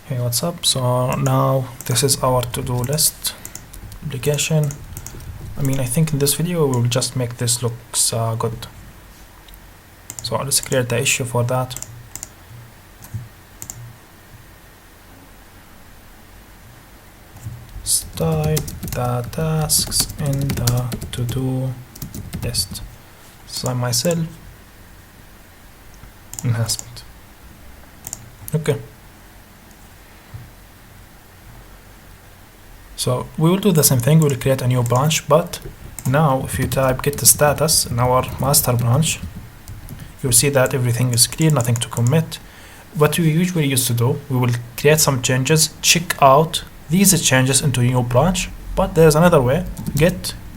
Hey, what's up? So now this is our to-do list application. I think in this video we'll just make this looks good. So let's create the issue for that. Style the tasks in the to-do list. So myself enhancement. Okay. So we will do the same thing. We'll create a new branch, but now if you type get the status in our master branch, you'll see that everything is clear, nothing to commit. What we usually used to do, we will create some changes, check out these changes into a new branch, but there's another way.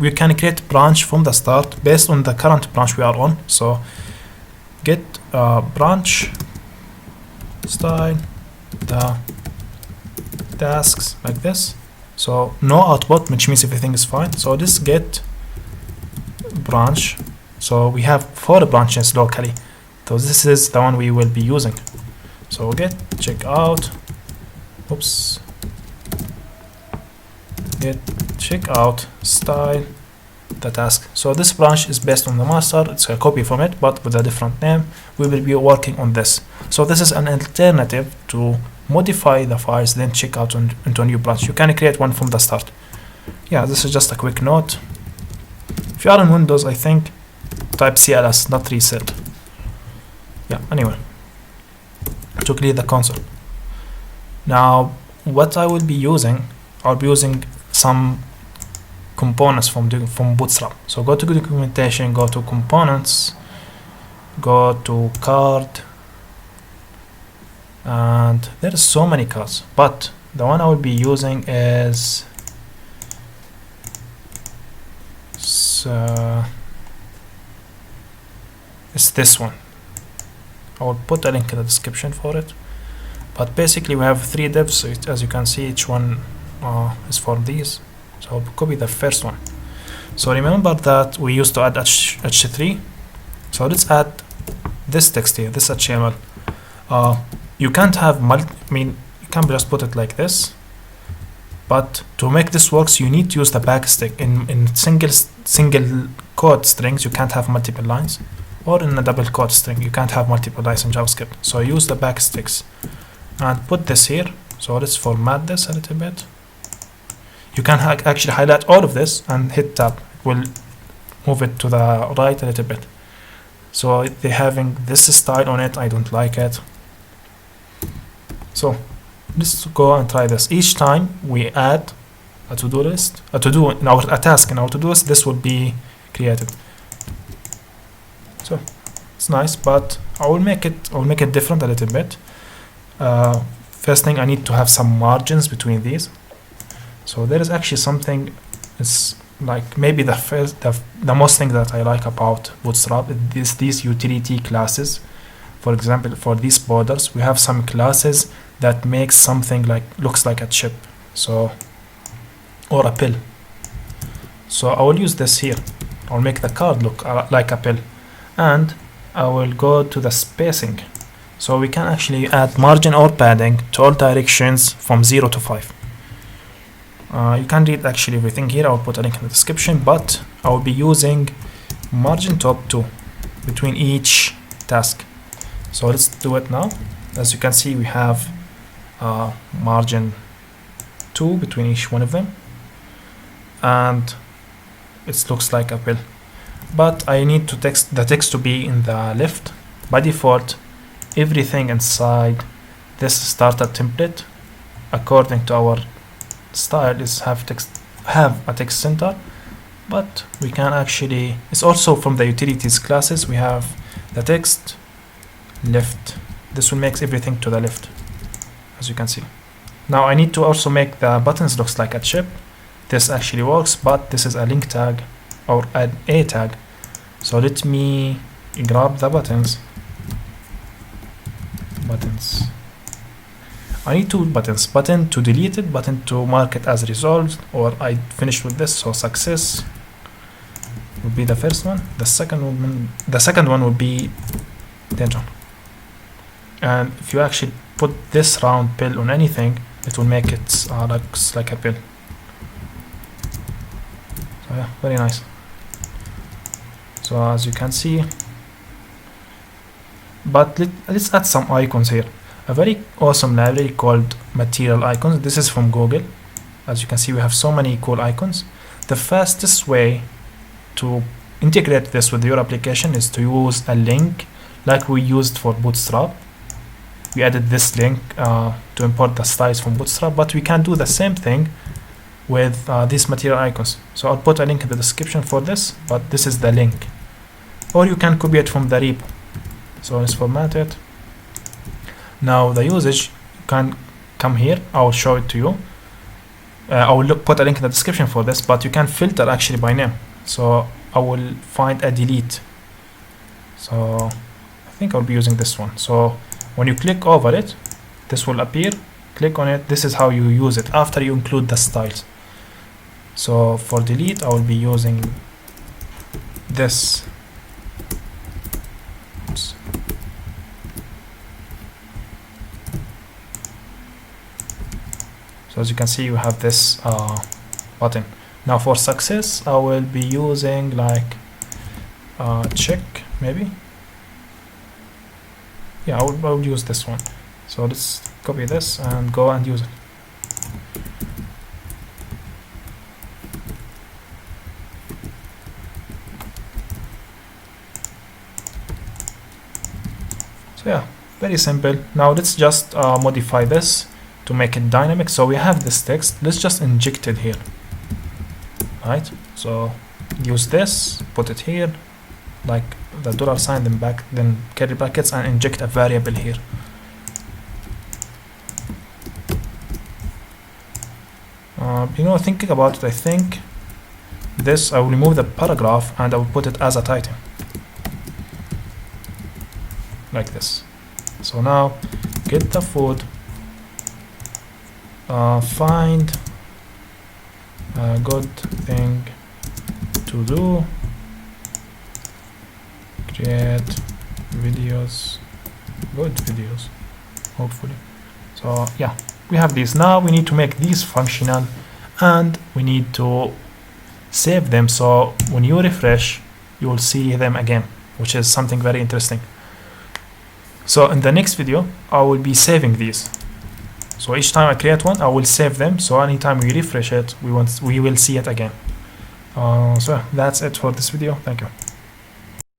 We can create branch from the start based on the current branch we are on. So get branch style the tasks like this. So no output, which means everything is fine. So this get branch. So we have 4 branches locally. So this is the one we will be using. So get check out. Oops. Get check out style the task. So this branch is based on the master. It's a copy from it, but with a different name. We will be working on this. So this is an alternative to modify the files, then check out into a new branch. You can create one from the start. Yeah, this is just a quick note. If you are in Windows, I think type CLS, not reset. Yeah, anyway, to clear the console. Now, what I will be using, I'll be using some components from Bootstrap. So go to documentation, go to components, go to card, and there are so many cards, but the one I will be using is it's this one. I will put a link in the description for it, but basically we have 3 divs. So as you can see, each one is for these. So I'll copy the first one. So remember that we used to add h3. So let's add this text here, this HTML. You can't have you can't just put it like this, but to make this works, you need to use the backstick. In single quote strings, you can't have multiple lines, or in a double quote string, you can't have multiple lines in JavaScript. So use the backsticks and put this here. So let's format this a little bit. You can actually highlight all of this and hit tab. It will move it to the right a little bit. So they're having this style on it. I don't like it. So let's go and try this. Each time we add a to-do list, a task in our to-do list, this will be created. So it's nice, but I will make it different a little bit. First thing, I need to have some margins between these. So there is actually something. It's like maybe the most thing that I like about Bootstrap is these utility classes. For example, for these borders, we have some classes that make something looks like a chip, so, or a pill. So I will use this here. I'll make the card look like a pill, and I will go to the spacing. So we can actually add margin or padding to all directions from 0 to 5. You can read actually everything here. I'll put a link in the description, but I will be using margin top 2 between each task. So let's do it now. As you can see, we have margin 2 between each one of them, and it looks like a pill. But I need the text to be in the left. By default, everything inside this starter template, according to our style, is have a text center. But we can actually, it's also from the utilities classes, we have the text left. This will make everything to the left, as you can see. Now I need to also make the buttons looks like a chip. This actually works, but this is a link tag or an a tag. So let me grab the buttons. I need 2 buttons, button to delete it, button to mark it as resolved, or I finished with this. So success will be the first one. The second one will be danger. And if you actually put this round pill on anything, it will make it looks like a pill. So yeah, very nice. So as you can see, but let's add some icons here. A very awesome library called Material Icons. This is from Google. As you can see, we have so many cool icons. The fastest way to integrate this with your application is to use a link like we used for Bootstrap. We added this link to import the styles from Bootstrap, but we can do the same thing with these material icons. So I'll put a link in the description for this, but this is the link. Or you can copy it from the repo. So let's format it. Now the usage, you can come here, I will show it to you. I will put a link in the description for this, but you can filter actually by name. So I will find a delete. So I think I'll be using this one. So when you click over it, this will appear. Click on it. This is how you use it after you include the styles. So for delete, I will be using this. Oops. So as you can see, you have this button. Now for success, I will be using like check maybe. Yeah, I will use this one. So let's copy this and go and use it. So yeah, very simple. Now let's just modify this to make it dynamic. So we have this text. Let's just inject it here. Right? So use this, put it here, like the $sign, then back, then curly brackets, and inject a variable here. Thinking about it, I think this, I will remove the paragraph and I will put it as a title. Like this. So now, get the food, find a good thing to do, create videos, good videos, hopefully. So yeah, we have these. Now we need to make these functional and we need to save them, so when you refresh you will see them again, which is something very interesting. So in the next video I will be saving these. So each time I create one, I will save them, so anytime we refresh it, we will see it again. So that's it for this video. Thank you.